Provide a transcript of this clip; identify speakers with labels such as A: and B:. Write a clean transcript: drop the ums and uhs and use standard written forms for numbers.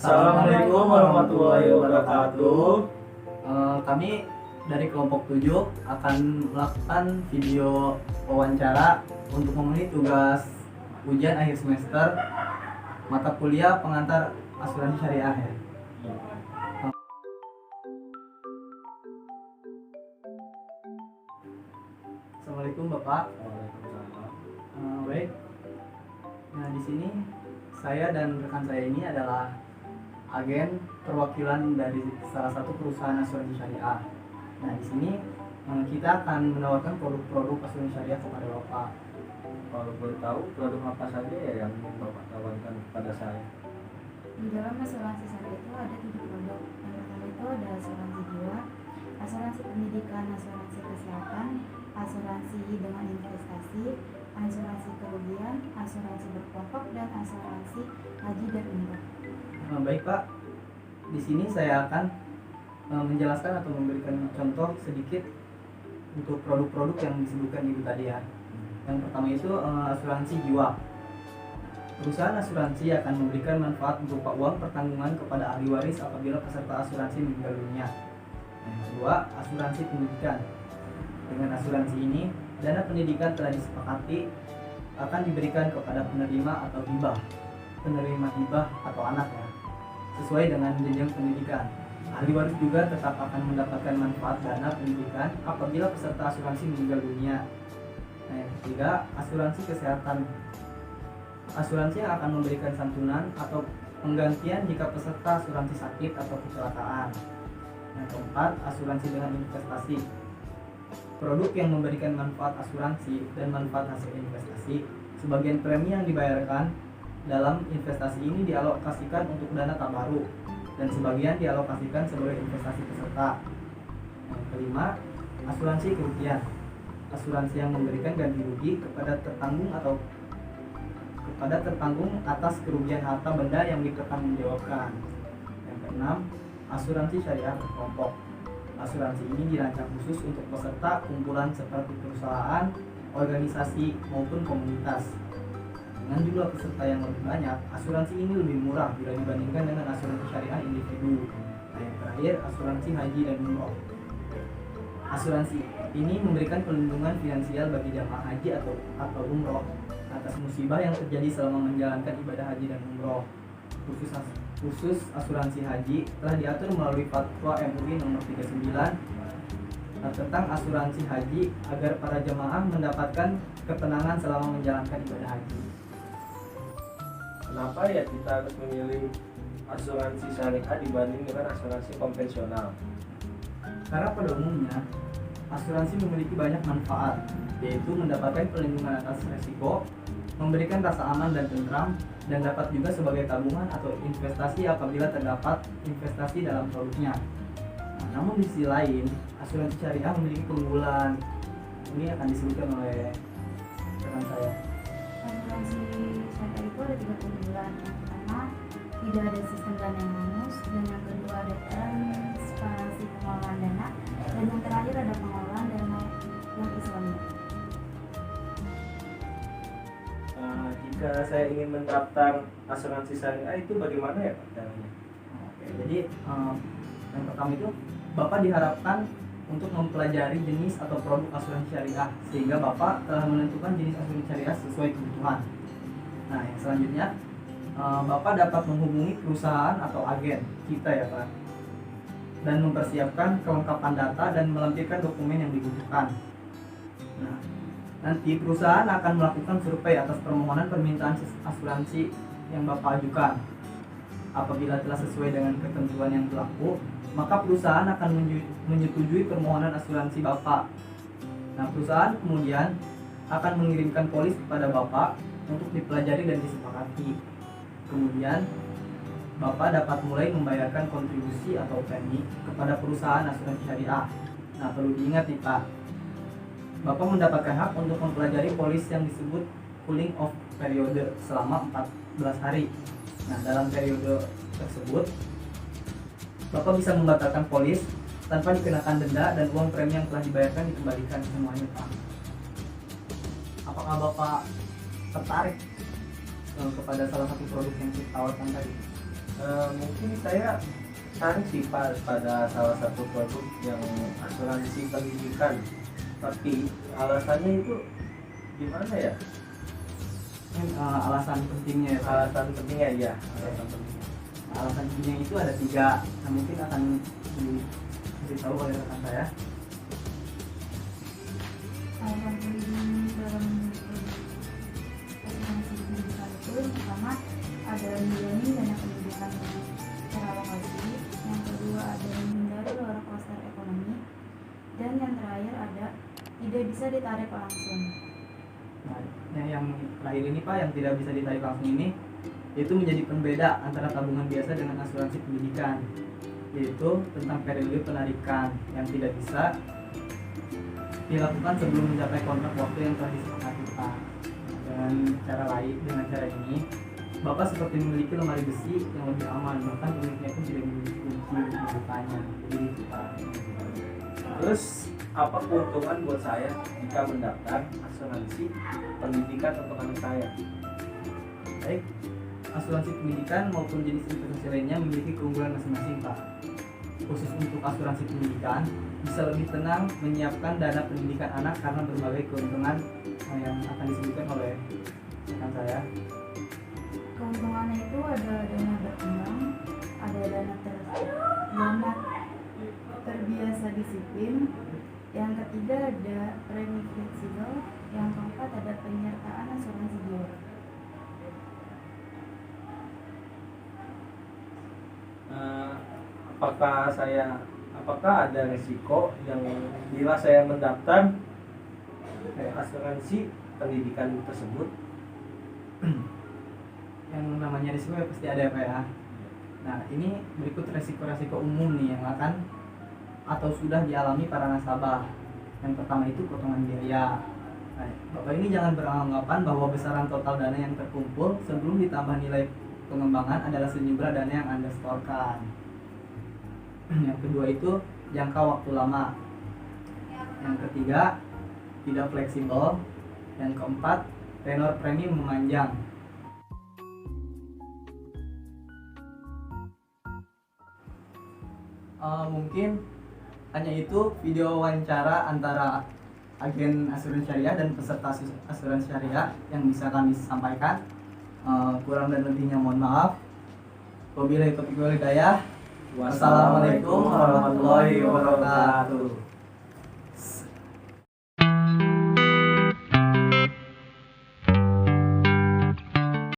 A: Assalamualaikum warahmatullahi wabarakatuh.
B: Kami dari kelompok 7 akan melakukan video wawancara untuk memenuhi tugas ujian akhir semester mata kuliah pengantar asuransi syariah ya. Assalamualaikum Bapak. Baik. Nah, di sini saya dan rekan saya ini adalah agen perwakilan dari salah satu perusahaan asuransi syariah. Nah, di sini kita akan menawarkan produk-produk asuransi syariah kepada Bapak.
A: Kalau boleh tahu produk apa saja ya yang Bapak tawarkan kepada saya?
C: Di dalam asuransi syariah itu ada 7 produk. Yang pertama itu ada asuransi jiwa, asuransi pendidikan, asuransi kesehatan, asuransi dengan investasi, asuransi kerugian, asuransi berkelompok, dan asuransi haji dan umroh.
B: Baik Pak, di sini saya akan menjelaskan atau memberikan contoh sedikit untuk produk-produk yang disebutkan Ibu tadi ya. Yang pertama itu asuransi jiwa. Perusahaan asuransi akan memberikan manfaat berupa uang pertanggungan kepada ahli waris apabila peserta asuransi meninggal dunia. Yang kedua, asuransi pendidikan. Dengan asuransi ini, dana pendidikan telah disepakati akan diberikan kepada penerima atau hibah, penerima hibah atau anak ya, sesuai dengan jenjang pendidikan. Ahli waris juga tetap akan mendapatkan manfaat dana pendidikan apabila peserta asuransi meninggal dunia. Nah, yang ketiga, asuransi kesehatan. Asuransi yang akan memberikan santunan atau penggantian jika peserta asuransi sakit atau kecelakaan. Yang keempat, asuransi dengan investasi. Produk yang memberikan manfaat asuransi dan manfaat hasil investasi. Sebagian premi yang dibayarkan dalam investasi ini dialokasikan untuk dana tabaruk dan sebagian dialokasikan sebagai investasi peserta. Yang kelima, asuransi kerugian. Asuransi yang memberikan ganti rugi kepada tertanggung atas kerugian harta benda yang dipertanggungjawabkan. Yang keenam, asuransi syariah berkelompok. Asuransi ini dirancang khusus untuk peserta kumpulan seperti perusahaan, organisasi, maupun komunitas. Dengan jumlah peserta yang lebih banyak, asuransi ini lebih murah bila dibandingkan dengan asuransi syariah individu. Nah, yang terakhir, asuransi haji dan umroh. Asuransi ini memberikan perlindungan finansial bagi jamaah haji atau umroh atas musibah yang terjadi selama menjalankan ibadah haji dan umroh. Khusus asuransi haji telah diatur melalui Fatwa MUI nomor 39 tentang asuransi haji agar para jemaah mendapatkan ketenangan selama menjalankan ibadah haji.
A: Kenapa ya kita harus memilih asuransi syariah dibanding dengan asuransi konvensional?
B: Karena pada umumnya asuransi memiliki banyak manfaat, yaitu mendapatkan perlindungan atas resiko, memberikan rasa aman dan tentram, dan dapat juga sebagai tabungan atau investasi apabila terdapat investasi dalam produknya. Nah, namun di sisi lain, asuransi syariah memiliki keunggulan. Ini akan disebutkan oleh rekan saya.
C: Asuransi syariah itu ada 3 keunggulan. Yang pertama, tidak ada sistem dana yang hangus, dan yang kedua ada transparansi pengelolaan dana, dan yang terakhir ada pengelolaan dana yang islami.
A: Jika saya ingin mendaftar asuransi syariah itu bagaimana ya Pak caranya?
B: Oke, jadi yang pertama itu Bapak diharapkan untuk mempelajari jenis atau produk asuransi syariah sehingga Bapak telah menentukan jenis asuransi syariah sesuai kebutuhan. Nah, yang selanjutnya Bapak dapat menghubungi perusahaan atau agen kita ya Pak, dan mempersiapkan kelengkapan data dan melampirkan dokumen yang dibutuhkan. Nah, nanti perusahaan akan melakukan survei atas permohonan permintaan asuransi yang Bapak ajukan. Apabila telah sesuai dengan ketentuan yang berlaku, maka perusahaan akan menyetujui permohonan asuransi Bapak. Nah, perusahaan kemudian akan mengirimkan polis kepada Bapak untuk dipelajari dan disepakati. Kemudian Bapak dapat mulai membayarkan kontribusi atau premi kepada perusahaan asuransi syariah. Nah, perlu diingat nih Pak, Bapak mendapatkan hak untuk mempelajari polis yang disebut cooling off periode selama 14 hari. Nah, dalam periode tersebut Bapak bisa membatalkan polis tanpa dikenakan denda dan uang premi yang telah dibayarkan dikembalikan semuanya Pak. Apakah Bapak tertarik kepada salah satu produk yang kita tawarkan tadi?
A: Mungkin saya tarik sih Pak pada salah satu produk yang asuransi pendidikan, tapi alasannya itu gimana ya?
B: Alasan pentingnya ya Pak.
A: Alasan pentingnya ya, alasan pentingnya.
B: Alasan pentingnya itu ada 3. Nah, mungkin akan diberitahu oleh rekan saya.
C: Alasan penting dalam asuransi pendidikan itu yang pertama ada menjalani dana pendidikan secara lokasi, yang kedua ada menghindari roller coaster ekonomi, dan yang terakhir ada tidak bisa ditarik langsung.
B: Nah, yang terakhir ini Pak, yang tidak bisa ditarik langsung ini, itu menjadi pembeda antara tabungan biasa dengan asuransi pendidikan, yaitu tentang periode penarikan yang tidak bisa dilakukan sebelum mencapai kontrak waktu yang telah disepakati Pak. Dengan cara ini, Bapak seperti memiliki lemari besi yang lebih aman, bahkan pemiliknya pun tidak memiliki kunci untuk membukanya. Jadi itu Pak.
A: Terus apa keuntungan buat saya jika mendaftar asuransi pendidikan untuk anak saya?
B: Baik, asuransi pendidikan maupun jenis investasi lainnya memiliki keunggulan masing-masing Pak. Khusus untuk asuransi pendidikan, bisa lebih tenang menyiapkan dana pendidikan anak karena berbagai keuntungan yang akan disebutkan oleh rekan saya.
C: Keuntungannya itu ada dana berkembang, ada dana terbiasa disiplin, yang ketiga ada premi fleksibel, yang keempat ada penyertaan asuransi jiwa.
A: Apakah ada resiko yang bila saya mendaftar asuransi pendidikan tersebut?
B: Yang namanya risiko ya pasti ada ya Pak ya. Nah, ini berikut resiko-resiko umum nih yang akan atau sudah dialami para nasabah. Yang pertama itu potongan biaya. Nah, Bapak ini jangan beranggapan bahwa besaran total dana yang terkumpul sebelum ditambah nilai pengembangan adalah sejumlah dana yang Anda setorkan. Yang kedua itu jangka waktu lama. Yang ketiga tidak fleksibel. Yang keempat tenor premi memanjang. Mungkin hanya itu video wawancara antara agen asuransi syariah dan peserta asuransi syariah yang bisa kami sampaikan. Kurang dan lebihnya mohon maaf. Wabillahi taufiq wal hidayah. Wassalamualaikum warahmatullahi wabarakatuh.